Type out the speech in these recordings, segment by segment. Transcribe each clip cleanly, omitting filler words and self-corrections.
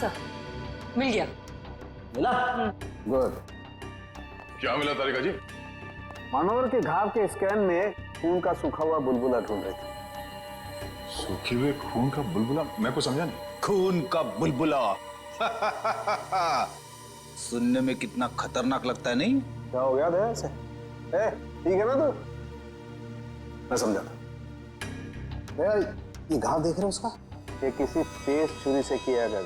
Sir, मिल गया। मिला? Good. क्या मिला तारिका जी? मनोहर के घाव के स्कैन में खून का सूखा हुआ बुलबुला ढूंढ रहे थे। सूखे हुए खून का बुलबुला? मैं कुछ समझा नहीं। खून का बुलबुला। सुनने में कितना खतरनाक लगता है, नहीं? क्या हो गया दया से? ठीक है ना तू? मैं समझा था। दया, ये घाव देख रहे हो उसका? ये किसी तेज छुरी से किया गया,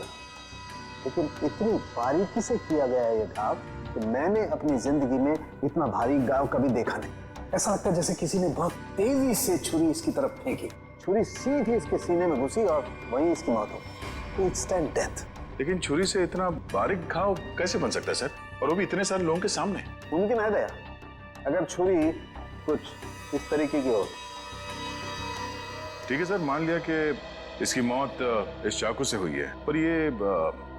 लेकिन इतनी बारीकी से किया गया है ये घाव कि मैंने अपनी जिंदगी में इतना भारी घाव कभी देखा नहीं। ऐसा लगता है जैसे किसी ने बहुत तेजी से छुरी इसकी तरफ फेंकी, छुरी सीधी इसके सीने में घुसी और वहीं इसकी मौत हो गई। Instant death. लेकिन छुरी से इतना बारीक घाव कैसे बन सकता है सर, और वो भी इतने सारे लोगों के सामने? मुमकिन है दया, अगर छुरी कुछ इस तरीके की हो। ठीक है सर, मान लिया कि इसकी मौत इस चाकू से हुई है, पर ये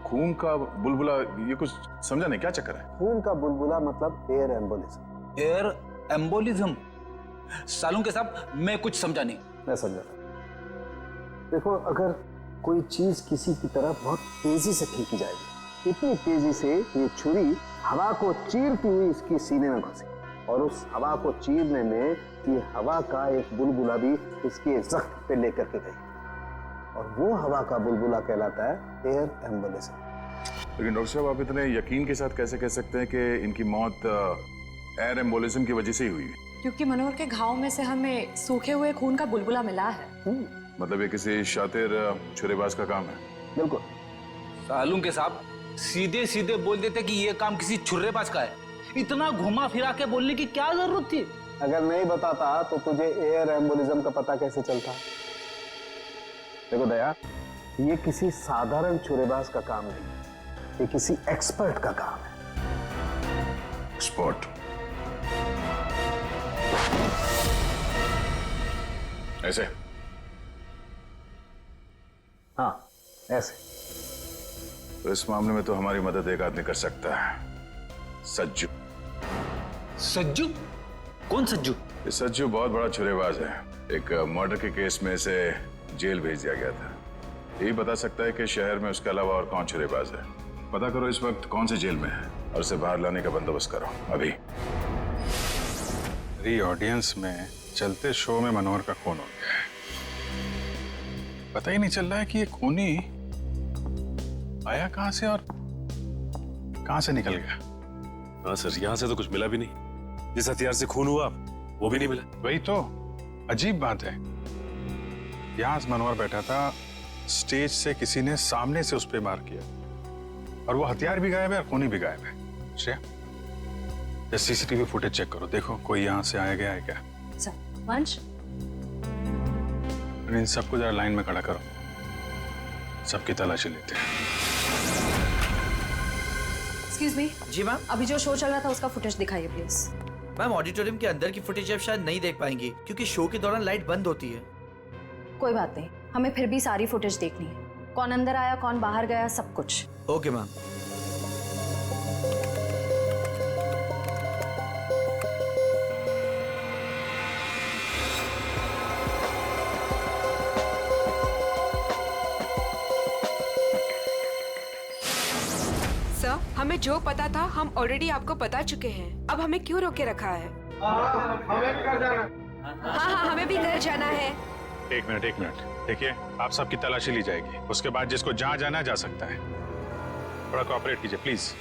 खून का बुलबुला, ये कुछ समझा नहीं, क्या चक्कर है? खून का बुलबुला मतलब एयर एम्बोलिज्म। Air embolism? सालूं के साहब, मैं कुछ समझा नहीं। मैं समझा। देखो, अगर कोई चीज किसी की तरफ बहुत तेजी से फेंकी जाएगी, इतनी तेजी से ये छुरी हवा को चीरती हुई इसकी सीने में घुसी, और उस हवा को चीरने में ये हवा का एक बुलबुला भी इसके जख्म पे लेकर के गई, और वो हवा का बुलबुला कहलाता है एयर एम्बोलिज्म। लेकिन डॉक्टर साहब, आप इतने यकीन के साथ कैसे कह सकते हैं कि इनकी मौत एयर एम्बोलिज्म की वजह से ही हुई है? क्योंकि मनोहर के घाव में से हमें सूखे हुए खून का बुलबुला मिला है। मतलब ये किसी शातिर छुरेबाज का काम है? बिल्कुल। सालूं के साहब सीधे सीधे बोल देते कि ये काम किसी छुर्रेबाज का है। इतना घुमा फिरा के बोलने की क्या जरूरत थी? अगर नहीं बताता तो तुझे एयर एम्बोलिज्म का पता कैसे चलता? देखो दया, ये किसी साधारण छुरेबाज का काम नहीं, ये किसी एक्सपर्ट का काम है। एक्सपर्ट? ऐसे? हाँ, ऐसे। तो इस मामले में तो हमारी मदद एक आदमी कर सकता है, सज्जू। सज्जू? कौन सज्जू? ये सज्जू बहुत बड़ा छुरेबाज है। एक मर्डर के केस में इसे जेल भेज दिया गया था। यही बता सकता है कि शहर में उसके अलावा और कौन छुरेबाज है। पता करो इस वक्त कौन से जेल में है और उसे बाहर लाने का बंदोबस्त करो अभी। ऑडियंस में चलते शो में मनोहर का खून हो गया है। पता ही नहीं चल रहा है कि ये खूनी आया कहां से और कहां से निकल गया। हाँ सर, यहाँ से तो कुछ मिला भी नहीं। जिस हथियार से खून हुआ वो भी नहीं मिला। वही तो अजीब बात है। यहां मनोहर बैठा था, स्टेज से किसी ने सामने से उस पर वार किया, और वो हथियार भी गायब है और खूनी भी गायब है। श्रेया, सीसीटीवी फुटेज चेक करो, देखो कोई यहां से आया गया है क्या। सर, वंश, इन सबको जरा लाइन में खड़ा करो, सबकी तलाशी लेते हैं। Excuse me. जी मैम। अभी जो शो चल रहा था उसका फुटेज दिखाइए प्लीज। मैम, ऑडिटोरियम के अंदर की फुटेज आप शायद नहीं देख पाएंगी क्योंकि शो के दौरान लाइट बंद होती है। कोई बात नहीं, हमें फिर भी सारी फुटेज देखनी है। कौन अंदर आया, कौन बाहर गया, सब कुछ। Okay ma'am. सर, हमें जो पता था हम ऑलरेडी आपको बता चुके हैं। अब हमें क्यों रोके रखा है? हाँ, हमें भी घर जाना है। एक मिनट देखिए, आप सबकी तलाशी ली जाएगी, उसके बाद जिसको जहां जाना जा सकता है। थोड़ा कोऑपरेट कीजिए प्लीज।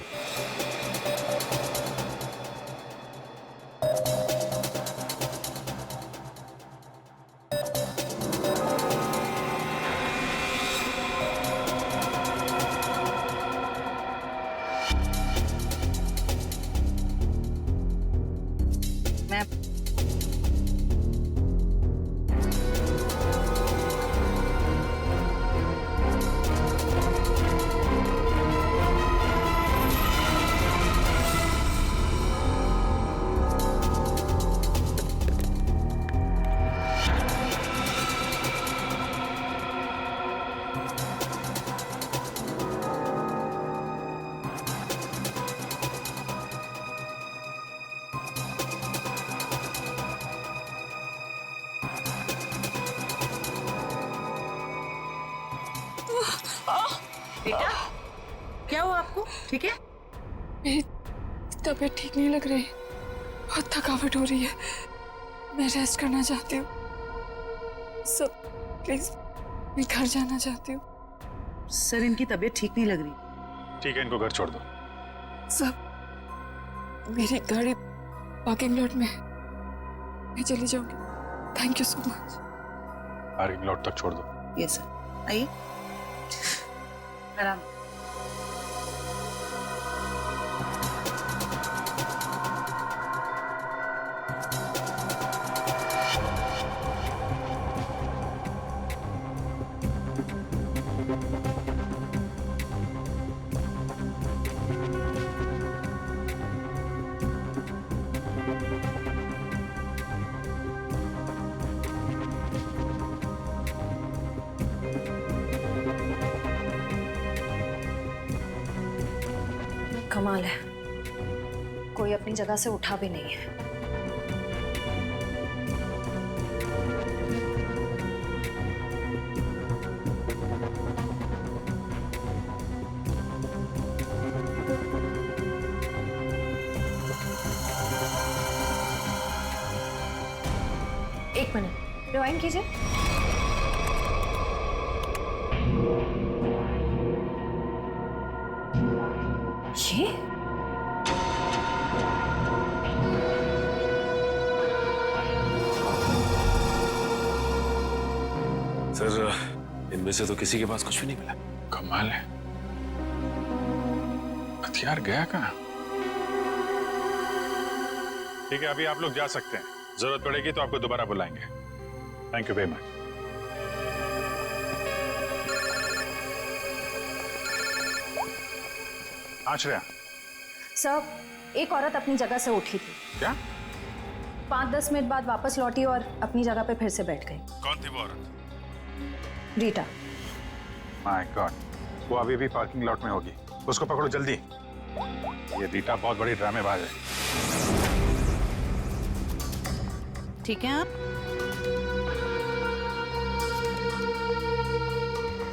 बेटा, क्या हुआ आपको? ठीक है? मेरी तबीयत ठीक नहीं लग रही, बहुत थकावट हो रही है, मैं रेस्ट करना चाहती हूँ। सब प्लीज, मैं घर जाना चाहती हूँ। सर, इनकी तबीयत ठीक नहीं लग रही। ठीक है, इनको घर छोड़ दो। सब, मेरी गाड़ी पार्किंग लॉट में है, मैं चली जाऊंगी। Thank you so much. Parking lot तक छोड़ दो। यस सर, आइए आराम। कमाल है, कोई अपनी जगह से उठा भी नहीं है। एक मिनट, रिवाइंड कीजिए। ये सर, इनमें से तो किसी के पास कुछ भी नहीं मिला। कमाल है, हथियार गया कहाँ? ठीक है, अभी आप लोग जा सकते हैं। जरूरत पड़ेगी तो आपको दोबारा बुलाएंगे। Thank you very much. Ashraya, sir, एक औरत अपनी जगह से उठी थी, क्या? 5-10 मिनट बाद वापस लौटी और अपनी जगह पे फिर से बैठ गई। कौन थी वो औरत? रीटा। माय गॉड, वो अभी भी पार्किंग लॉट में होगी। उसको पकड़ो जल्दी। ये रीटा बहुत बड़ी ड्रामेबाज है। ठीक है आप?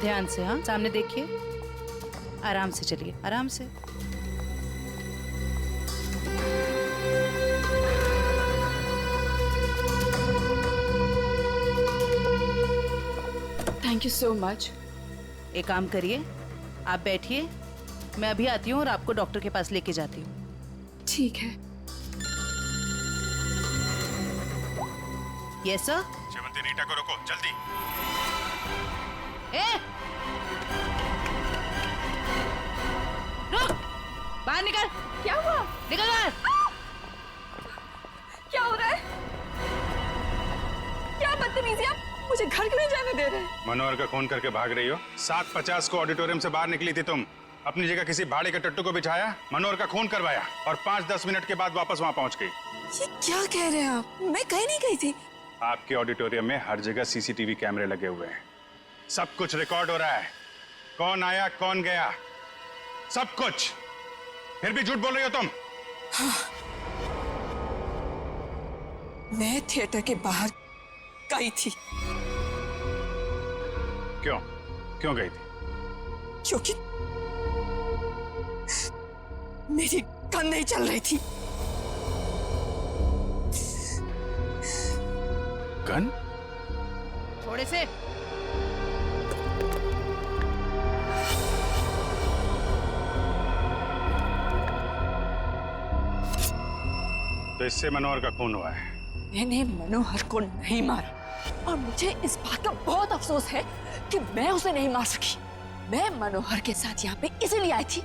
ध्यान से, हाँ, सामने देखिए, आराम से चलिए, आराम से। Thank you so much. एक काम करिए, आप बैठिए, मैं अभी आती हूँ और आपको डॉक्टर के पास लेके जाती हूँ। ठीक है। Yes sir. शेवंती, रीटा को रोको जल्दी। ए! रुक! बाहर निकल! क्या हुआ? निकल बाहर! क्या हो रहा है? क्या बदतमीजी, आप मुझे घर क्यों नहीं जाने दे रहे? मनोहर का खून करके भाग रही हो। 7:50 को ऑडिटोरियम से बाहर निकली थी तुम। अपनी जगह किसी भाड़े के टट्टू को बिठाया, मनोहर का खून करवाया और 5-10 मिनट के बाद वापस वहां पहुंच गई। ये क्या कह रहे हैं आप? मैं कहीं नहीं गई थी। आपके ऑडिटोरियम में हर जगह सीसीटीवी कैमरे लगे हुए हैं। सब कुछ रिकॉर्ड हो रहा है। कौन आया, कौन गया, सब कुछ। फिर भी झूठ बोल रही हो तुम। मैं थिएटर के बाहर गई थी। क्यों? क्यों गई थी? क्योंकि मेरी गन नहीं चल रही थी। गन? थोड़े से। तो इससे मनोहर का खून हुआ है। मैंने मनोहर को नहीं मारा और मुझे इस बात का बहुत अफसोस है कि मैं उसे नहीं मार सकी। मैं मनोहर के साथ यहाँ पे इसलिए आई थी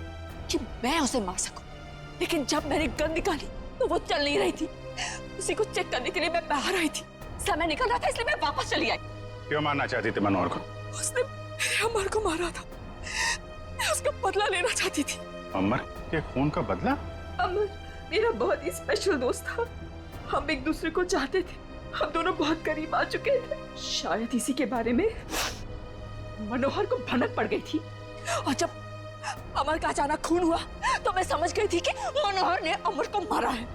कि मैं उसे मार सकूं। लेकिन जब मैंने गन निकाली तो वो चल नहीं रही थी। उसी को चेक करने के लिए मैं बाहर आई थी। समय निकल रहा था इसलिए मैं वापस चली आई। क्यों मारना चाहती थी मनोहर को? उसने मेरे अमर को मारा था। मैं उसका बदला लेना चाहती थी। अमर के खून का बदला? अमर मेरा बहुत ही स्पेशल दोस्त था। हम एक दूसरे को चाहते थे। हम दोनों बहुत करीब आ चुके थे। शायद इसी के बारे में मनोहर को भनक पड़ गई थी और जब अमर का अचानक खून हुआ तो मैं समझ गई थी कि मनोहर ने अमर को मारा है।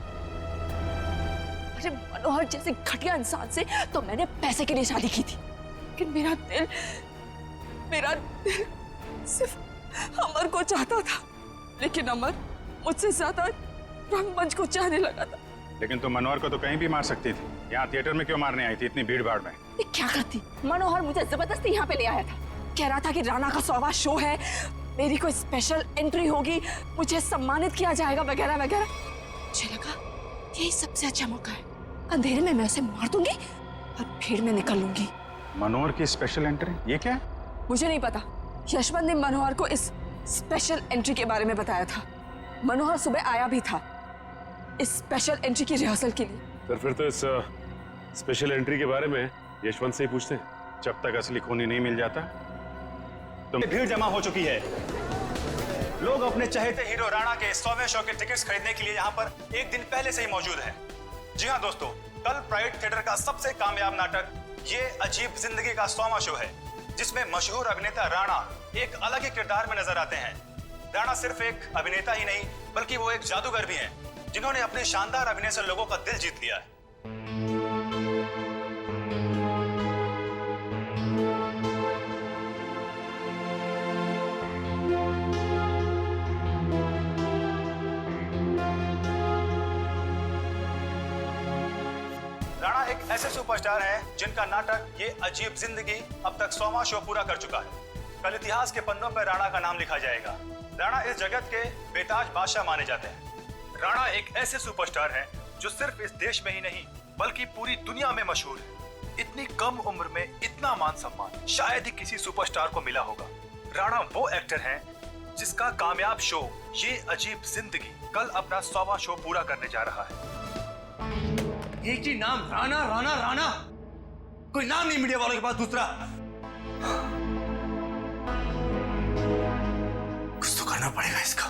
अरे मनोहर जैसे घटिया इंसान से तो मैंने पैसे के लिए शादी की थी, लेकिन मेरा दिल सिर्फ अमर को चाहता था, लेकिन अमर मुझसे ज्यादा रंगमंच को चाहने लगा था। लेकिन तुम मनोहर को तो कहीं भी मार सकती थी, यहाँ थिएटर में क्यों मारने आई थी इतनी भीड़ भाड़ में? ये क्या करती? मनोहर मुझे जबरदस्ती यहाँ पे ले आया था, कह रहा था कि राणा का 100वां शो है, मेरी कोई स्पेशल एंट्री होगी, मुझे सम्मानित किया जाएगा वगैरह वगैरह। मुझे लगा यही सबसे अच्छा मौका है, अंधेरे में मैं उसे मार दूंगी और भीड़ में निकल लूंगी। मनोहर की स्पेशल एंट्री, ये क्या है? मुझे नहीं पता, यशवंत ने मनोहर को इस स्पेशल एंट्री के बारे में बताया था। मनोहर सुबह आया भी था इस स्पेशल एंट्री की रिहर्सल के लिए। सर फिर तो इस स्पेशल एंट्री के बारे में यशवंत से ही पूछते हैं। जब तक असली खूनी नहीं मिल जाता तुम। भीड़ जमा हो चुकी है। लोग अपने चहेते हीरो राणा के 100वें शो के टिकट्स खरीदने के लिए यहाँ पर एक दिन पहले से ही मौजूद हैं। जी हाँ दोस्तों, कल प्राइड थिएटर का सबसे कामयाब नाटक ये अजीब जिंदगी का 100वां शो है, जिसमें मशहूर अभिनेता राणा एक अलग ही किरदार में नजर आते हैं। राणा सिर्फ एक अभिनेता ही नहीं, बल्कि वो एक जादूगर भी हैं, जिन्होंने अपने शानदार अभिनय से लोगों का दिल जीत लिया है। राणा एक ऐसे सुपरस्टार हैं जिनका नाटक ये अजीब जिंदगी अब तक 100वां शो पूरा कर चुका है। कल इतिहास के पन्नों पर राणा का नाम लिखा जाएगा। राणा इस जगत के बेताज बादशाह माने जाते हैं। राणा एक ऐसे सुपरस्टार हैं जो सिर्फ इस देश में ही नहीं बल्कि पूरी दुनिया में मशहूर है। इतनी कम उम्र में इतना मान सम्मान शायद ही किसी सुपरस्टार को मिला होगा। राणा वो एक्टर हैं जिसका कामयाब शो ये अजीब जिंदगी कल अपना 100वां शो पूरा करने जा रहा है। एक ही नाम, राणा राणा राणा, कोई नाम नहीं मीडिया वालों के पास दूसरा। कुछ तो करना पड़ेगा इसका।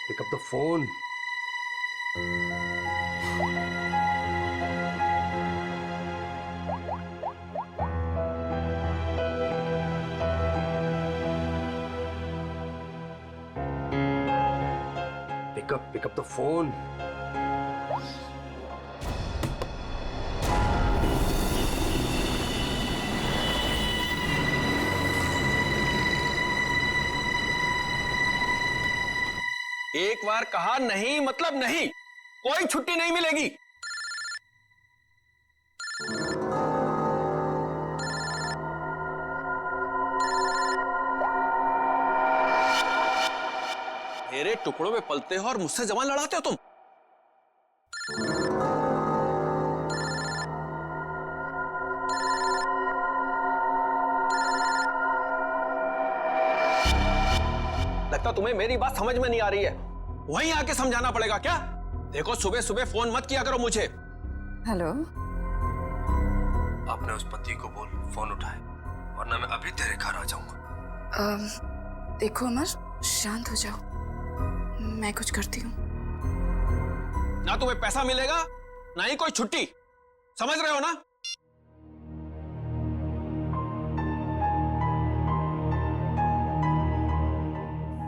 Pick up the phone. Pick up the phone. एक बार कहा नहीं मतलब नहीं, कोई छुट्टी नहीं मिलेगी। मेरे टुकड़ों में पलते हो और मुझसे जवान लड़ाते हो तुम। लगता तुम्हें मेरी बात समझ में नहीं आ रही है, वहीं आके समझाना पड़ेगा क्या? देखो सुबह सुबह फोन मत किया करो मुझे। हेलो, आपने उस पति को बोल फोन उठाए, वरना मैं अभी तेरे घर आ जाऊंगा। देखो अमर, शांत हो जाओ, मैं कुछ करती हूँ। ना तुम्हें पैसा मिलेगा ना ही कोई छुट्टी, समझ रहे हो ना?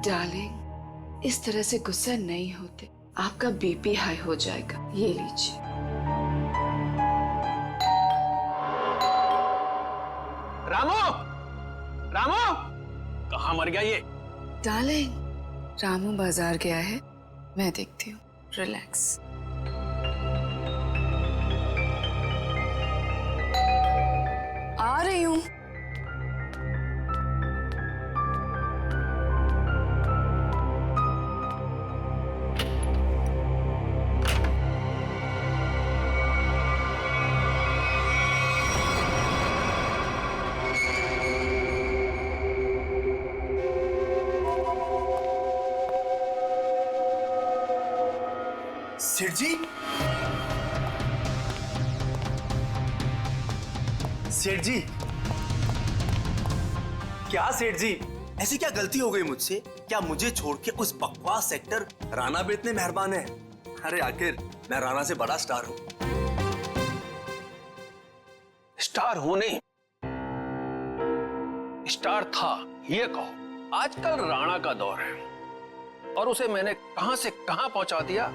डार्लिंग, इस तरह से गुस्सा नहीं होते, आपका बीपी हाई हो जाएगा। ये लीजिए। रामू, रामू, कहाँ मर गया ये? डार्लिंग, रामू बाजार गया है, मैं देखती हूँ। रिलैक्स। आ रही हूँ। सेठ जी, सेठ जी, क्या सेठ जी, ऐसी क्या गलती हो गई मुझसे? क्या मुझे छोड़ के उस बकवास एक्टर राणा पे इतने मेहरबान है? अरे आखिर मैं राणा से बड़ा स्टार हूं। स्टार हूं नहीं, स्टार था ये कहो। आजकल राणा का दौर है, और उसे मैंने कहां से कहां पहुंचा दिया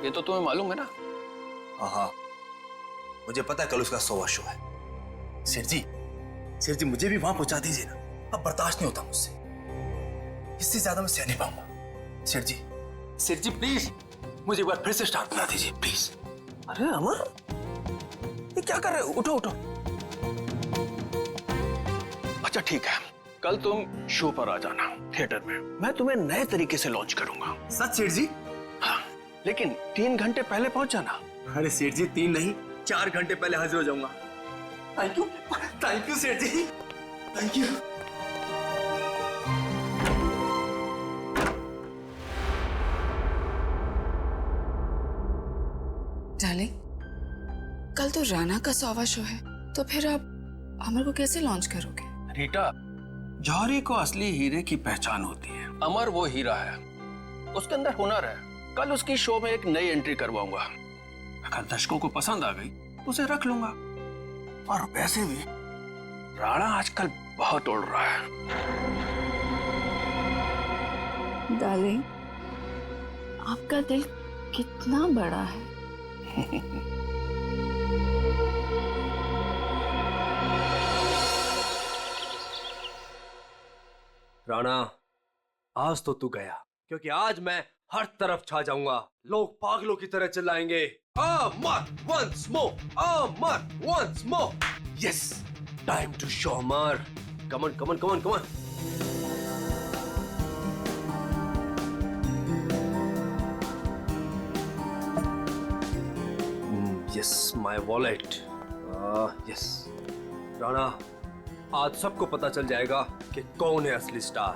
ये तो तुम्हें मालूम है ना। हाँ, मुझे पता है कल उसका 100वां शो है। सेठ जी मुझे भी वहां पहुंचा दीजिए ना, अब बर्दाश्त नहीं होता मुझसे, इससे ज्यादा मैं सह नहीं पाऊंगा। सेठ जी प्लीज मुझे एक बार फिर से स्टार बना दीजिए प्लीज। अरे अमर, ये क्या कर रहे हो? उठो उठो। अच्छा ठीक है, कल तुम शो पर आ जाना थिएटर में, मैं तुम्हें नए तरीके से लॉन्च करूंगा। सच सेठ जी? हाँ, लेकिन 3 घंटे पहले पहुंच जाना। अरे सेठ जी 3 नहीं 4 घंटे पहले हाजिर हो जाऊंगा। थैंक यू सेठ जी, थैंक यू। डार्लिंग, कल तो राणा का 100वां शो है, तो फिर आप अमर को कैसे लॉन्च करोगे? रीटा, जौहरी को असली हीरे की पहचान होती है। अमर वो हीरा है, उसके अंदर हुनर है। कल उसकी शो में एक नई एंट्री करवाऊंगा, अगर दर्शकों को पसंद आ गई तो उसे रख लूंगा। और वैसे भी राणा आजकल बहुत उड़ रहा है। डार्लिंग, आपका दिल कितना बड़ा है। राणा, आज तो तू गया, क्योंकि आज मैं हर तरफ छा जाऊंगा। लोग पागलों की तरह चिल्लाएंगे, Amar once more, Amar once more. Yes, time to show Amar. Come on come on come on come on. Yes, my wallet. Yes Rana, आज सबको पता चल जाएगा कि कौन है असली स्टार,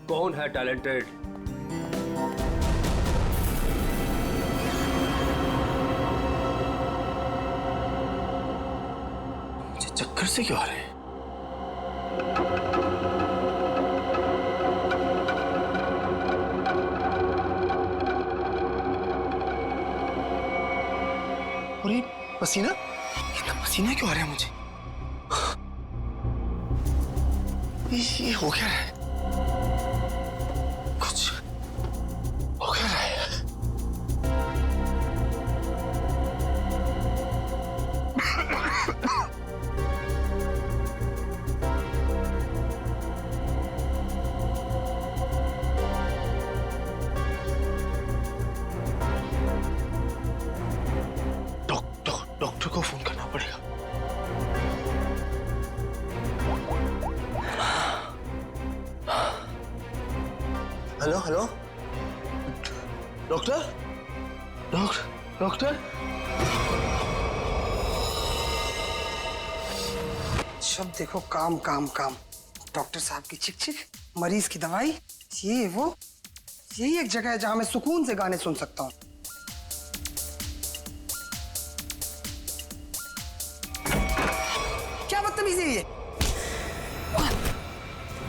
कौन है टैलेंटेड। मुझे चक्कर से क्यों आ रहे हैं? और ये पसीना, इतना पसीना क्यों आ रहा है मुझे? ये हो क्या रहा है? कुछ हो क्या रहा है? डॉक्टर को फोन करना पड़ेगा। Hello hello, doctor doctor. सब देखो काम काम काम। डॉक्टर साहब की चिक चिक, मरीज की दवाई, ये वो, यही एक जगह है जहां मैं सुकून से गाने सुन सकता हूँ। क्या बदतमीजी है ये?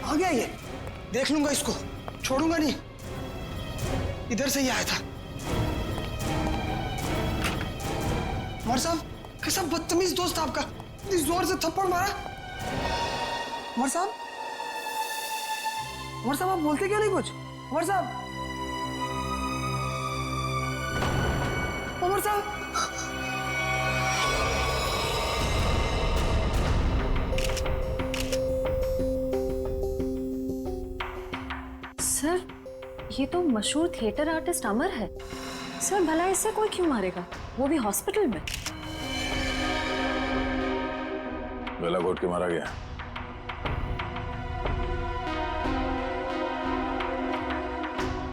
आ गया ये, देख लूंगा इसको, छोड़ूंगा नहीं। इधर से ही आया था। उमर साहब, कैसा बदतमीज दोस्त आपका, इतनी जोर से थप्पड़ मारा। उमर साहब, आप बोलते क्यों नहीं कुछ? उमर साहब, उमर साहब। सर, ये तो मशहूर थिएटर आर्टिस्ट अमर है। सर, भला इससे कोई क्यों मारेगा, वो भी हॉस्पिटल में? गला घोट के मारा गया।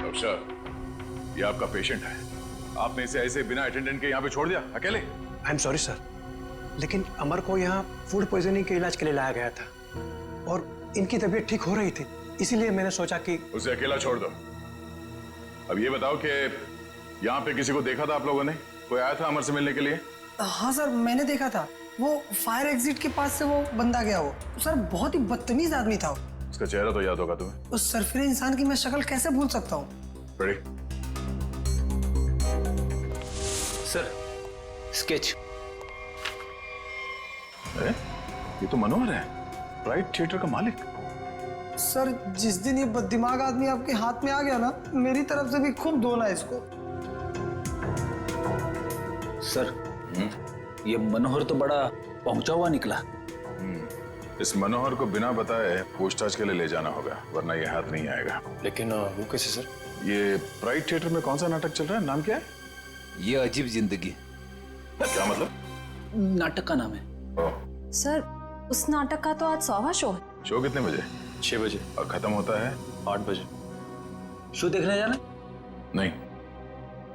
डॉक्टर साहब, ये आपका पेशेंट है, आपने इसे ऐसे बिना अटेंडेंट के यहाँ पे छोड़ दिया अकेले? आई एम सॉरी सर, लेकिन अमर को यहाँ फूड पॉइजनिंग के इलाज के लिए लाया गया था और इनकी तबीयत ठीक हो रही थी, इसीलिए मैंने सोचा कि उसे अकेला छोड़ दो। अब ये बताओ कि यहाँ पे किसी को देखा था आप लोगों ने? कोई आया था अमर से मिलने के लिए? हाँ सर, मैंने देखा था। वो फायर एग्जिट के पास से वो बंदा गया। वो सर बहुत ही बदतमीज आदमी था। उसका चेहरा तो याद होगा तुम्हें? उस सरफिरे इंसान की मैं शक्ल कैसे भूल सकता हूँ? बड़ी सर, स्केच। ये तो मनोहर है, प्राइड थिएटर का मालिक। सर जिस दिन ये बददिमाग आदमी आपके हाथ में आ गया ना, मेरी तरफ से भी खूब धोना इसको। सर ये मनोहर तो बड़ा पहुंचा हुआ निकला। इस मनोहर को बिना बताए पूछताछ के लिए ले जाना होगा, वरना ये हाथ नहीं आएगा। लेकिन वो कैसे सर? ये प्राइड थिएटर में कौन सा नाटक चल रहा है, नाम क्या है? ये अजीब जिंदगी। क्या मतलब? नाटक का नाम है। ओह, सर उस नाटक का तो आज 100वां शो है। शो कितने बजे? 6 बजे। और खत्म होता है? 8 बजे। शो देखने जाना? नहीं,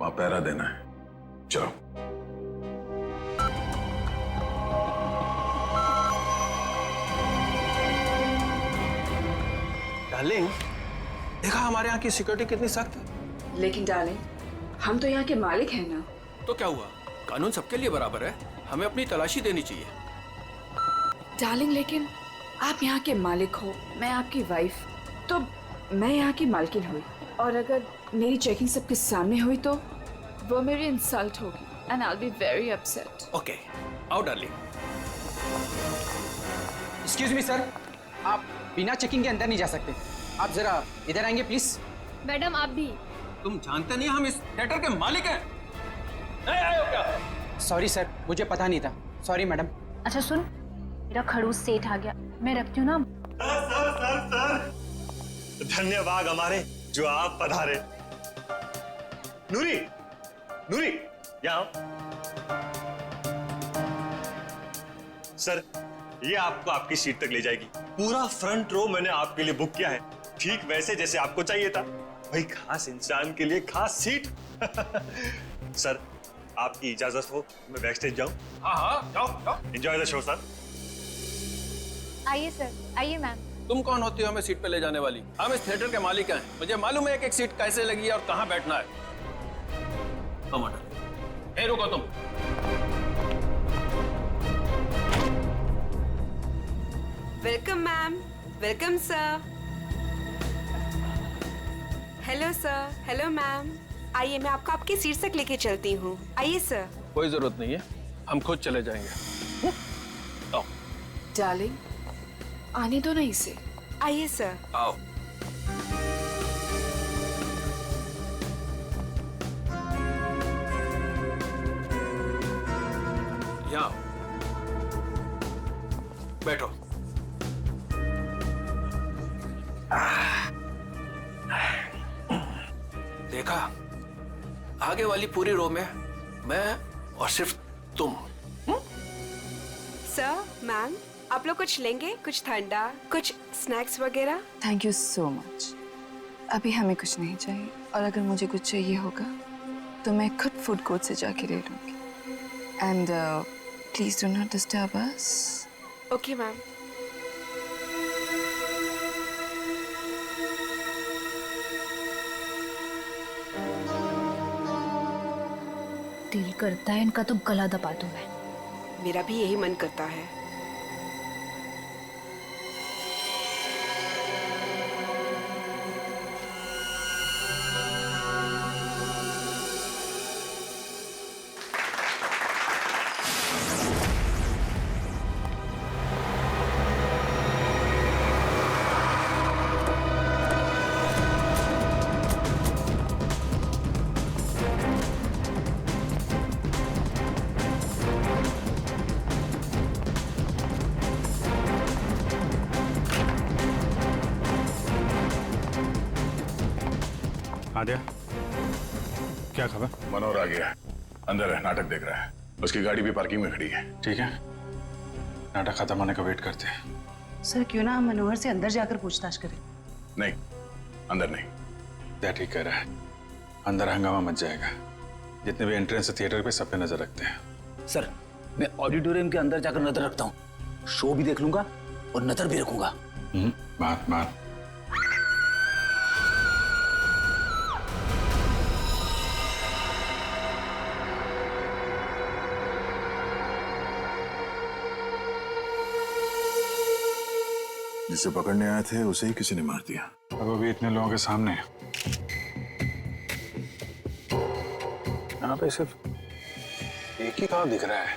वहां पहरा देना है। चलो। डार्लिंग, देखा हमारे यहाँ की सिक्योरिटी कितनी सख्त है। लेकिन डार्लिंग, हम तो यहाँ के मालिक हैं ना। तो क्या हुआ, कानून सबके लिए बराबर है, हमें अपनी तलाशी देनी चाहिए। डार्लिंग, लेकिन आप यहाँ के मालिक हो, मैं आपकी वाइफ, तो मैं यहाँ की मालकिन हुई, और अगर मेरी चेकिंग सबके सामने हुई तो वो मेरी इंसल्ट होगी, and I will be very upset. Okay, आओ डार्लिंग। एक्सक्यूज मी सर, आप बिना चेकिंग के अंदर नहीं जा सकते। आप जरा इधर आएंगे प्लीज। मैडम आप भी। तुम जानते नहीं हम इस थिएटर के मालिक हैं? नहीं आए हो क्या? सॉरी सर, मुझे पता नहीं था। Sorry madam. अच्छा सुन, मेरा खड़ूस सेठ आ गया, मैं रखती हूँ ना। सर धन्यवाद हमारे जो आप पधारे। नूरी, नूरी यहाँ आओ। सर ये आपको आपकी सीट तक ले जाएगी। पूरा फ्रंट रो मैंने आपके लिए बुक किया है, ठीक वैसे जैसे आपको चाहिए था। भाई खास इंसान के लिए खास सीट। सर आपकी इजाजत हो मैं बैक स्टेज जाऊं? हाँ जाओ जाओ। Enjoy the show sir. आइए सर, आइए मैम। तुम कौन होती हो हमें सीट पे ले जाने वाली? हम इस थिएटर के मालिक हैं, मुझे मालूम है एक एक सीट कैसे लगी है और कहाँ बैठना है। ए रुको तुम। Welcome ma'am, welcome sir. Hello sir, hello ma'am. आइए मैं आपको आपकी सीट तक लेके चलती हूँ। आइए सर। कोई जरूरत नहीं है, हम खुद चले जाएंगे। आओ। डार्लिंग, आने दो ना इसे। आइए सर। आओ। यहाँ बैठो। देखा, आगे वाली पूरी रो में मैं और सिर्फ तुम। सर, मैम, आप लोग कुछ लेंगे? कुछ ठंडा, कुछ स्नैक्स वगैरह? Thank you so much. अभी हमें कुछ नहीं चाहिए, और अगर मुझे कुछ चाहिए होगा तो मैं खुद फूड कोर्ट से जाके ले लूंगी। And please do not disturb us. Okay ma'am. दिल करता है इनका तो गला दबा दूं मैं। मेरा भी यही मन करता है। आद्या, क्या खबर? मनोहर आ गया, अंदर है, नाटक देख रहा है। उसकी गाड़ी भी पार्किंग में खड़ी है। ठीक है, नाटक खत्म होने का वेट करते हैं। सर क्यों ना हम मनोहर से अंदर जाकर पूछताछ करें? नहीं, अंदर नहीं। क्या ठीक कह रहा है, अंदर हंगामा मच जाएगा। जितने भी एंट्रेंस थिएटर पे सब पे नजर रखते हैं। सर मैं ऑडिटोरियम के अंदर जाकर नजर रखता हूँ, शो भी देख लूंगा और नजर भी रखूंगा। मार मार। जिसे पकड़ने आए थे उसे ही किसी ने मार दिया। अब अभी इतने लोगों के सामने यहाँ पे सिर्फ एक ही घाव दिख रहा है।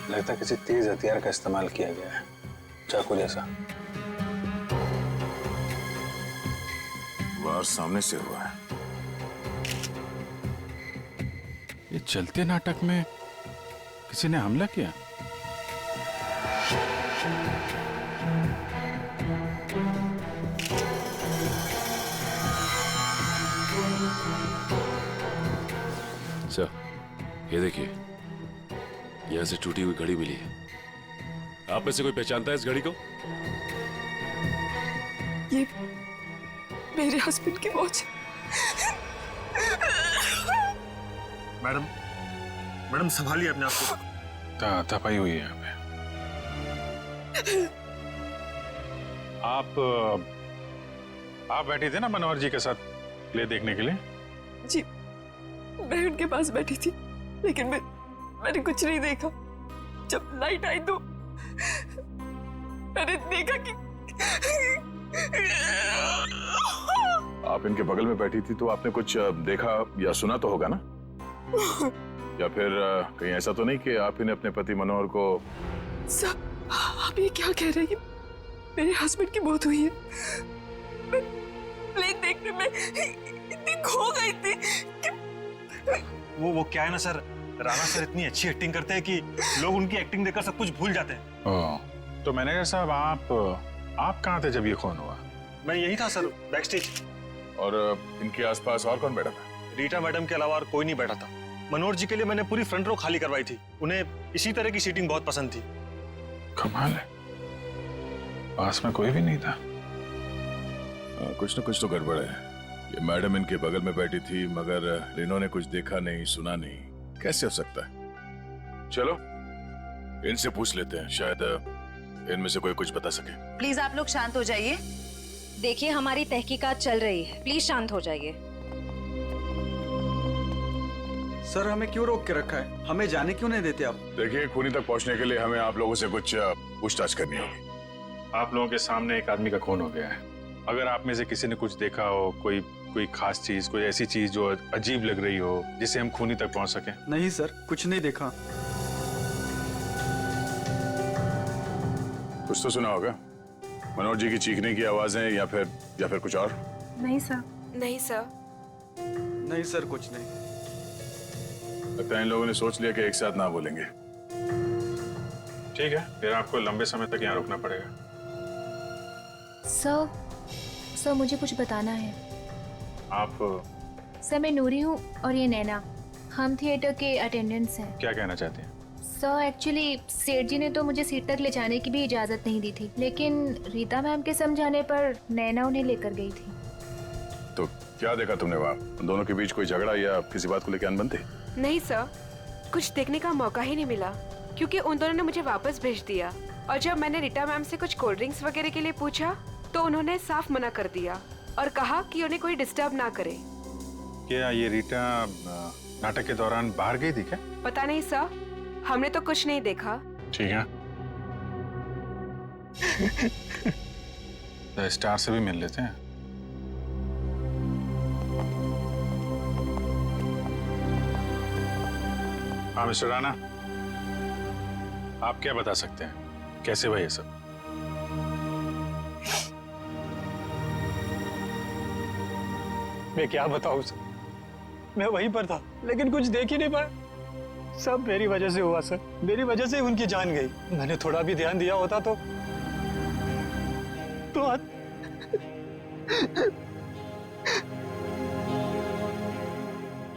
लगता है किसी तेज हथियार का इस्तेमाल किया गया है। चाकू जैसा। वार सामने से हुआ है। ये चलते नाटक में किसी ने हमला किया? सर, ये देखिए, यहां से टूटी हुई घड़ी मिली है। आप में से कोई पहचानता है इस घड़ी को? ये मेरे हस्बैंड की वॉच। मैडम, मैडम संभालिए अपने आप को। तपाई हुई है यहाँ पे। आप बैठी थे ना मनोहर जी के साथ प्ले देखने के लिए? जी, मैं उनके पास बैठी थी, लेकिन मैंने कुछ नहीं देखा। जब लाइट आई तो मैंने देखा कि आप इनके बगल में बैठी थी तो आपने कुछ देखा या सुना तो होगा ना? या फिर कहीं ऐसा तो नहीं कि आप इन्हें अपने पति मनोहर को? सर, आप ये क्या कह रहे हैं? मेरे हस्बैंड की मौत हुई है। मैं प्ले देखने में इतनी खो गई थी कि वो क्या है ना सर, राणा सर इतनी अच्छी एक्टिंग करते हैं कि लोग उनकी एक्टिंग देखकर सब कुछ भूल जाते हैं। तो मैनेजर साहब, आप कहाँ थे जब ये खून हुआ? मैं यही था सर, बैकस्टेज। और इनके आसपास और कौन बैठा था? रीटा मैडम के अलावा और कोई नहीं बैठा था। मनोहर जी के लिए मैंने पूरी फ्रंट रो खाली करवाई थी। उन्हें इसी तरह की सीटिंग बहुत पसंद थी। कमाल है, पास में कोई भी नहीं था। कुछ न कुछ तो गड़बड़ है। ये मैडम इनके बगल में बैठी थी मगर इन्होंने कुछ देखा नहीं, सुना नहीं। कैसे हो सकता है? चलो इनसे पूछ लेते हैं, शायद इनमें से कोई कुछ बता सके। प्लीज आप लोग शांत हो जाइए। देखिए, हमारी तहकीकात चल रही है, प्लीज शांत हो जाइए। सर, हमें क्यों रोक के रखा है? हमें जाने क्यों नहीं देते आप? देखिए, खूनी तक पहुंचने के लिए हमें आप लोगों से कुछ पूछताछ करनी होगी। आप लोगों के सामने एक आदमी का खून हो गया है। अगर आप में से किसी ने कुछ देखा हो, कोई खास चीज, कोई ऐसी चीज जो अजीब लग रही हो जिससे हम खूनी तक पहुंच सके। नहीं सर, कुछ नहीं देखा। कुछ तो सुना होगा, मनोहर जी की चीखने की आवाजें या फिर कुछ और? नहीं सर। नहीं सर। नहीं सर, कुछ नहीं। लगता है इन लोगों ने सोच लिया कि एक साथ ना बोलेंगे। ठीक है, फिर आपको लंबे समय तक यहाँ रुकना पड़ेगा। सर, मुझे कुछ बताना है। आप? सर, मैं नूरी हूँ और ये नैना, हम थिएटर के अटेंडेंट्स हैं। क्या कहना चाहते हैं? सर, एक्चुअली सेठ जी ने तो मुझे सीट तक ले जाने की भी इजाजत नहीं दी थी, लेकिन रीता मैम के समझाने पर नैना उन्हें लेकर गई थी। तो क्या देखा तुमने वहाँ? उन दोनों के बीच कोई झगड़ा या किसी बात को लेकर अनबन थी? नहीं सर, कुछ देखने का मौका ही नहीं मिला, क्योंकि उन दोनों ने मुझे वापस भेज दिया। और जब मैंने रीटा मैम से कुछ कोल्ड ड्रिंक्स वगैरह के लिए पूछा तो उन्होंने साफ मना कर दिया और कहा कि उन्हें कोई डिस्टर्ब ना करे। क्या ये रीटा नाटक के दौरान बाहर गई थी क्या? पता नहीं सर, हमने तो कुछ नहीं देखा। ठीक है, तो स्टार से भी मिल लेते हैं। हाँ मिस्टर राणा, आप क्या बता सकते हैं, कैसे हुआ ये सब? मैं क्या बताऊं सर, मैं वहीं पर था लेकिन कुछ देख ही नहीं पाया। सब मेरी वजह से हुआ सर, मेरी वजह से उनकी जान गई। मैंने थोड़ा भी ध्यान दिया होता तो आज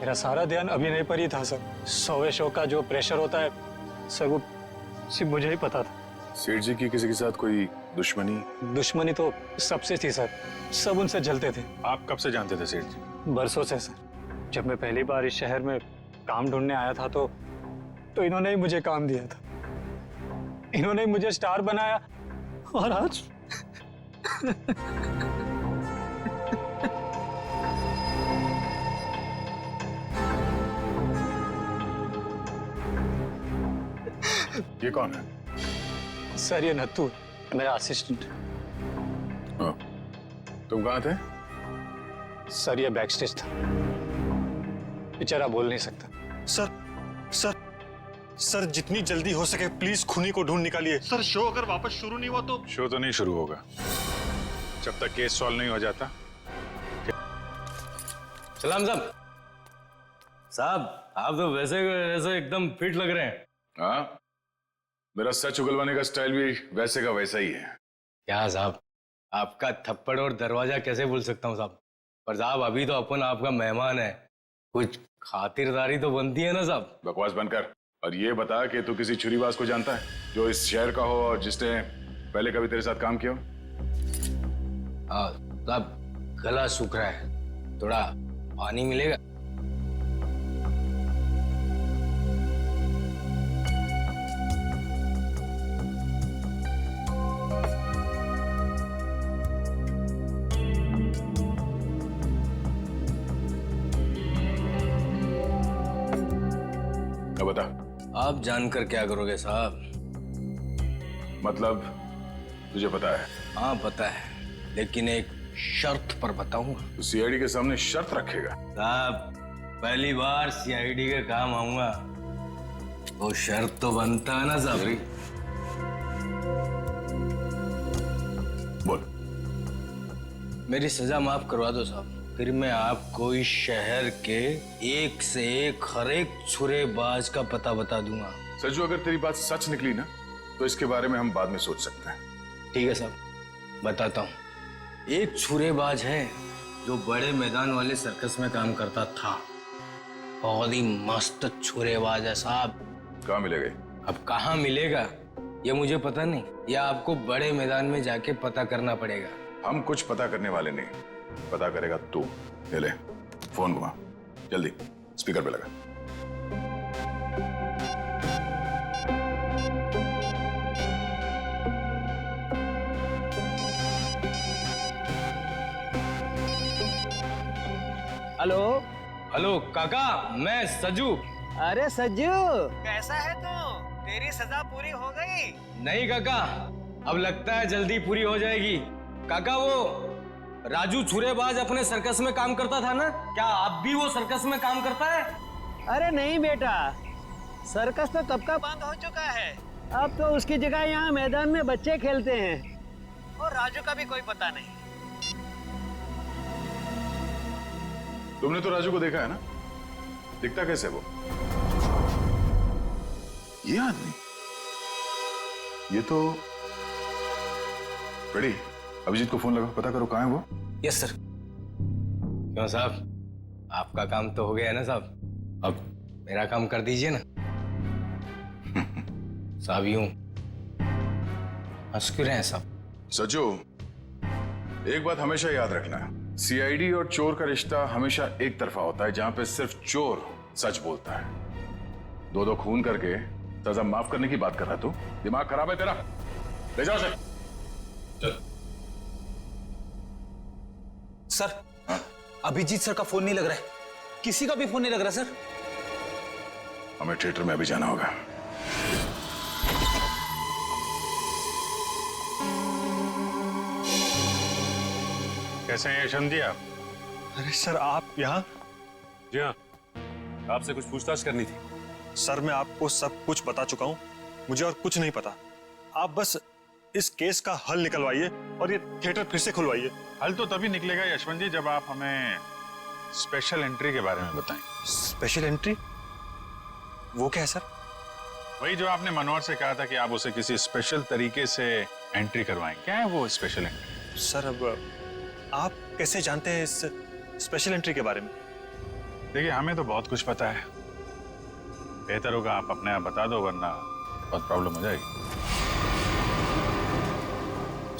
मेरा सारा ध्यान अभिनय पर ही था सर। 100वें शो का जो प्रेशर होता है सर, वो सिर्फ मुझे ही पता था। सेठ जी की किसी के साथ कोई दुश्मनी? दुश्मनी तो सबसे थी सर, सब उनसे जलते थे। आप कब से जानते थे सेठ जी? बरसों से सर। जब मैं पहली बार इस शहर में काम ढूंढने आया था तो इन्होंने ही मुझे काम दिया था, इन्होंने ही मुझे स्टार बनाया। और आज ये कौन है? सर, ये नत्थू मेरा असिस्टेंट। तुम कहाँ थे? सर, ये बैकस्टेज था, बेचारा बोल नहीं सकता। सर जितनी जल्दी हो सके प्लीज खूनी को ढूंढ निकालिए। सर शो अगर वापस शुरू नहीं हुआ तो। शो तो नहीं शुरू होगा जब तक केस सॉल्व नहीं हो जाता। सलाम साहब। साहब आप तो वैसे वैसे एकदम फिट लग रहे हैं। हाँ, मेरा सच उगलवाने का स्टाइल भी वैसे का वैसा ही है। क्या साहब, आपका थप्पड़ और दरवाजा कैसे भूल सकता हूँ साहब। पर साहब अभी तो अपन आपका मेहमान है, कुछ खातिरदारी तो बनती है ना साहब। बकवास बनकर। और ये बता कि तू किसी छुरीबाज को जानता है जो इस शहर का हो और जिसने पहले कभी तेरे साथ काम किया हो? हाँ साहब, गला सूख रहा है, थोड़ा पानी मिलेगा? बता। आप जानकर क्या करोगे साहब? मतलब तुझे पता है? हाँ पता है, लेकिन एक शर्त पर बताऊंगा। तो सीआईडी के सामने शर्त रखेगा? साहब पहली बार सीआईडी के काम आऊंगा, वो शर्त तो बनता है ना साहब। बोल। मेरी सजा माफ करवा दो साहब, फिर मैं आपको इस शहर के एक से एक हर एक छुरेबाज का पता बता दूंगा। सज्जू, अगर तेरी बात सच निकली ना तो इसके बारे में हम बाद में सोच सकते हैं। ठीक है साहब, बताता हूँ। एक छुरेबाज है जो बड़े मैदान वाले सर्कस में काम करता था, बहुत ही मस्त छुरेबाज है साहब। कहाँ मिलेगा? अब कहाँ मिलेगा ये मुझे पता नहीं, ये आपको बड़े मैदान में जाके पता करना पड़ेगा। हम कुछ पता करने वाले नहीं, पता करेगा तू। ले फोन घुमा, जल्दी स्पीकर पे लगा। हेलो। हेलो काका, मैं सज्जू। अरे सज्जू, कैसा है तू? तेरी सजा पूरी हो गई? नहीं काका, अब लगता है जल्दी पूरी हो जाएगी। काका वो राजू छुरेबाज अपने सर्कस में काम करता था ना, क्या आप भी वो सर्कस में काम करता है? अरे नहीं बेटा, सर्कस तो कब का बंद हो चुका है। अब तो उसकी जगह यहाँ मैदान में बच्चे खेलते हैं, और राजू का भी कोई पता नहीं। तुमने तो राजू को देखा है ना, दिखता कैसे वो? ये आदमी, ये तो रेडी। अभिजीत को फोन लगा, पता करो कहाँ है वो। Yes sir. क्यों साहब, आपका काम तो हो गया है ना साहब, अब मेरा काम कर दीजिए ना। साहब यूं हंस क्यों रहे हैं साहब? सज्जू, एक बात हमेशा याद रखना है, सीआईडी और चोर का रिश्ता हमेशा एक तरफा होता है, जहां पे सिर्फ चोर सच बोलता है। दो खून करके सजा माफ करने की बात कर रहा तू? दिमाग खराब है तेरा? ले जाओ सर। चल। सर, अभिजीत सर का फोन नहीं लग रहा है, किसी का भी फोन नहीं लग रहा सर। हमें थिएटर में अभी जाना होगा। कैसे हैं यशवंत जी आप? अरे सर आप यहाँ? जी हाँ, आपसे कुछ पूछताछ करनी थी। सर मैं आपको सब कुछ बता चुका हूँ, मुझे और कुछ नहीं पता। आप बस इस केस का हल निकलवाइए और ये थिएटर फिर से खुलवाइए। हल तो तभी निकलेगा यशवंत जी जब आप हमें स्पेशल एंट्री के बारे में बताएं। Special entry? वो क्या है सर? वही जो आपने मनोहर से कहा था कि आप उसे किसी स्पेशल तरीके से एंट्री करवाएं। क्या है वो स्पेशल एंट्री? सर अब आप कैसे जानते हैं इस स्पेशल एंट्री के बारे में? देखिए हमें तो बहुत कुछ पता है, बेहतर होगा आप अपने आप बता दो, वरना बहुत प्रॉब्लम हो जाएगी।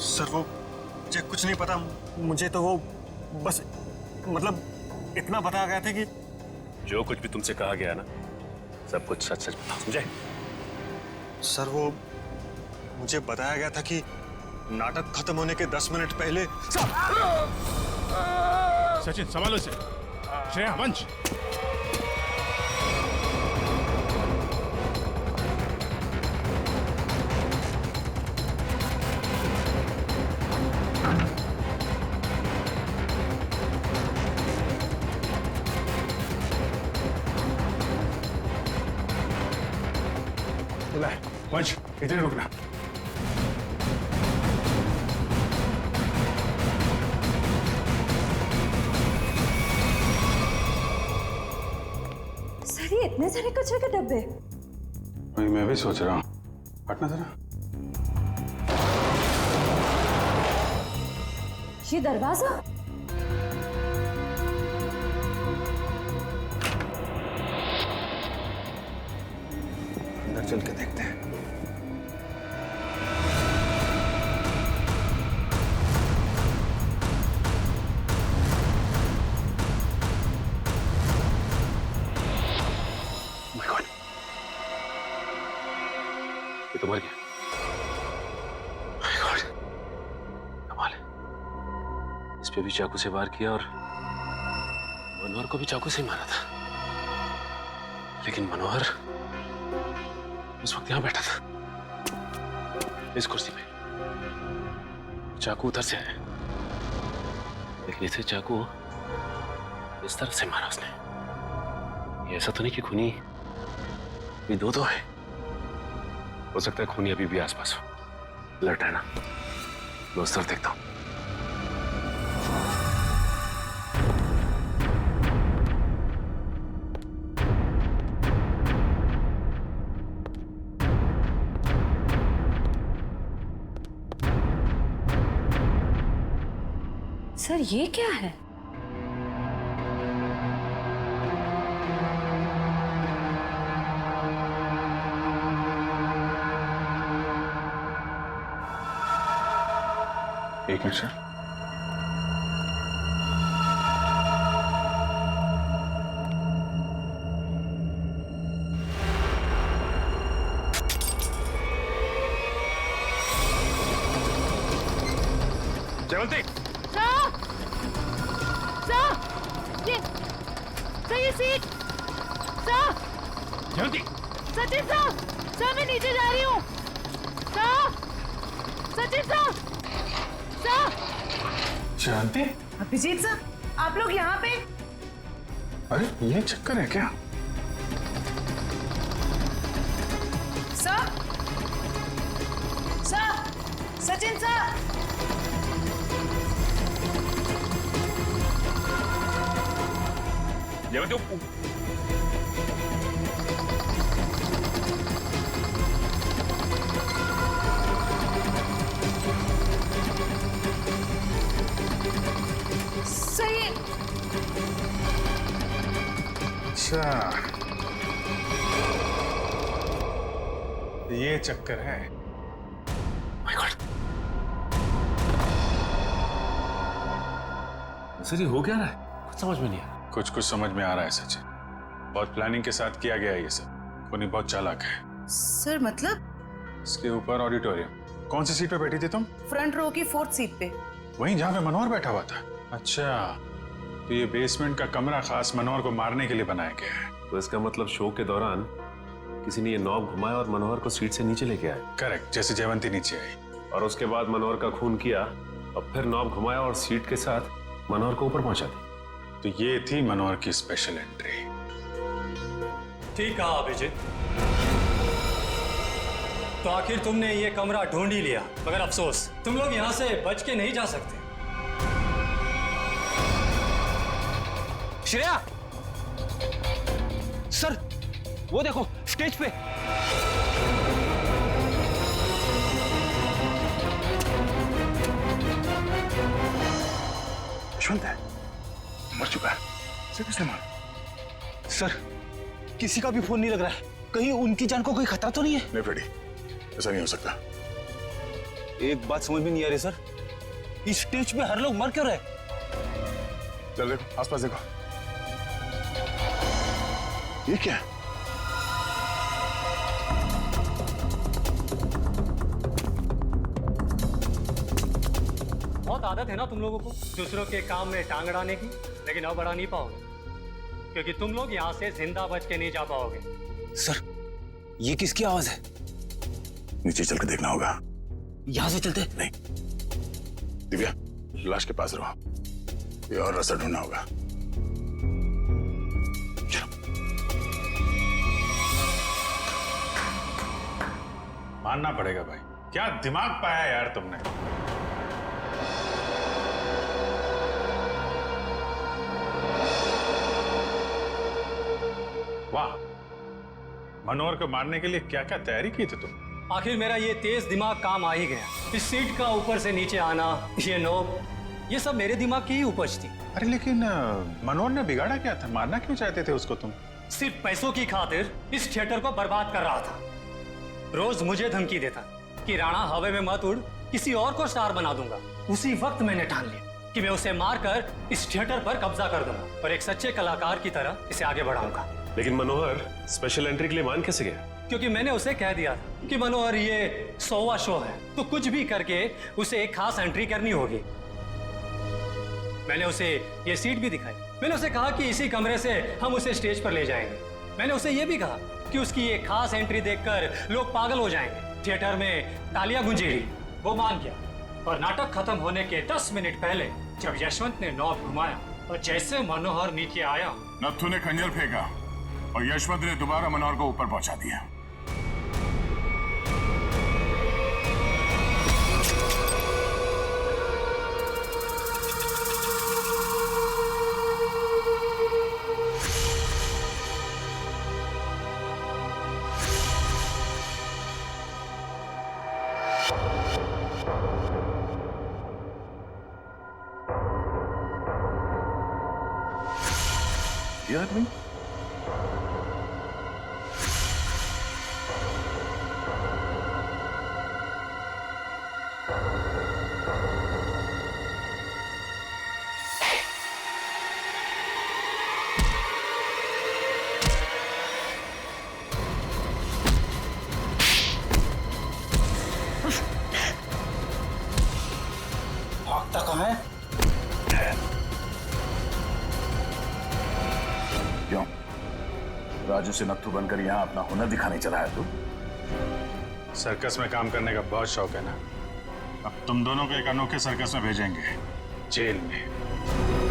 सर वो मुझे कुछ नहीं पता, मुझे तो वो बस मतलब इतना बताया गया था कि जो कुछ भी तुमसे कहा गया ना, सब कुछ सच सच बताओ, समझे? सर वो मुझे बताया गया था कि नाटक खत्म होने के 10 मिनट पहले। सचिन संभालो से। श्रेया वंश। चला है। वंश इधर रुकना। सर ये इतने सारे कचरे के डब्बे। वही मैं भी सोच रहा हूँ। हटना जरा। ये दरवाजा। अंदर चल के देखते हैं। ये तो मर गया। कमाल है, इस पे भी चाकू से वार किया और मनोहर को भी चाकू से ही मारा था, लेकिन मनोहर उस वक्त यहां बैठा था इस कुर्सी पे। चाकू उधर से आया, लेकिन इसे चाकू इस तरफ से मारा उसने। ये ऐसा तो नहीं कि खूनी भी दो है। हो सकता है खूनी अभी भी आसपास हो। लट है ना, मैं उस तरफ देखता हूं। सर ये क्या है? एक मिनट सर। जयवंती, ये सीट। जयवंती, सचिन साहब, सर मैं नीचे जा रही हूँ। सचिन साहब, शांति। अभिजीत सर, आप लोग यहाँ पे? अरे ये चक्कर है क्या? Sir, Sachin sir. जयवंती, सही। अच्छा, ये चक्कर है। सर ये हो क्या रहा है? कुछ समझ में नहीं आ रहा। कुछ समझ में आ रहा है सचिन। बहुत प्लानिंग के साथ किया गया है ये सब। खूनी बहुत चालाक है। सर मतलब? इसके ऊपर ऑडिटोरियम। कौन सी सीट पे बैठी थी तुम? फ्रंट रो की 4th सीट पे। वहीं जहाँ पे मनोहर बैठा हुआ था। अच्छा, तो ये बेसमेंट का कमरा खास मनोहर को मारने के लिए बनाया गया है। तो इसका मतलब शो के दौरान किसी ने ये नॉब घुमाया और मनोहर को सीट से नीचे लेके आया। करेक्ट, जैसे जयवंती नीचे आई और उसके बाद मनोहर का खून किया और फिर नॉब घुमाया और सीट के साथ मनोहर को ऊपर पहुंचा दी। तो ये थी मनोहर की स्पेशल एंट्री। ठीक कहा अभिजीत। तो आखिर तुमने ये कमरा ढूंढ ही लिया, मगर अफसोस तुम लोग यहाँ से बच के नहीं जा सकते। श्रेया, सर वो देखो स्टेज पे। यशवंत है, मर चुका है। इसे किसने मारा? सर किसी का भी फोन नहीं लग रहा है। कहीं उनकी जान को कोई खतरा तो नहीं है? नहीं फ्रेडी, ऐसा नहीं हो सकता। एक बात समझ में नहीं आ रही सर, इस स्टेज पे हर लोग मर क्यों रहे? चल देखो, आसपास देखो। ये क्या है? बहुत आदत है ना तुम लोगों को दूसरों के काम में टांग अड़ाने की, लेकिन अब अड़ा नहीं पाओगे क्योंकि तुम लोग यहाँ से जिंदा बच के नहीं जा पाओगे। सर ये किसकी आवाज है? नीचे चल के देखना होगा। यहाँ से चलते? नहीं, दिव्या लाश के पास रहो, ये और रास्ता ढूंढना होगा। मानना पड़ेगा भाई, क्या दिमाग पाया यार तुमने। वाह, मनोहर को मारने के लिए क्या क्या तैयारी की थी तुम। आखिर मेरा ये तेज दिमाग काम आ ही गया। इस सीट का ऊपर से नीचे आना, ये नोब, ये सब मेरे दिमाग की ही उपज थी। अरे लेकिन मनोहर ने बिगाड़ा क्या था, मारना क्यों चाहते थे उसको तुम। सिर्फ पैसों की खातिर इस थिएटर को बर्बाद कर रहा था। रोज मुझे धमकी देता कि राणा हवा में मत उड़, किसी और को स्टार बना दूंगा। उसी वक्त मैंने ठान लिया कि मैं उसे मारकर इस थिएटर पर कब्जा कर दूंगा और एक सच्चे कलाकार की तरह इसे आगे बढ़ाऊंगा। लेकिन मनोहर स्पेशल एंट्री के लिए मान कैसे गया? क्योंकि मैंने उसे कह दिया था कि मनोहर ये 100वां शो है, तो कुछ भी करके उसे एक खास एंट्री करनी होगी। मैंने उसे ये सीट भी दिखाई। मैंने उसे कहा कि इसी कमरे से हम उसे स्टेज पर ले जाएंगे। मैंने उसे ये भी कहा कि उसकी ये खास एंट्री देखकर लोग पागल हो जाएंगे, थिएटर में तालियां गूंजेगी। वो मान गया और नाटक खत्म होने के 10 मिनट पहले जब यशवंत ने नॉब घुमाया और जैसे मनोहर नीचे आया, नत्थु ने खंजर फेंका और यशवंत ने दोबारा मनोहर को ऊपर पहुंचा दिया। ये आदमी भागता कहाँ है? क्यों राजू से नत्थु बनकर यहाँ अपना हुनर दिखाने चला है तू? सर्कस में काम करने का बहुत शौक है ना। अब तुम दोनों को एक अनोखे सर्कस में भेजेंगे, जेल में।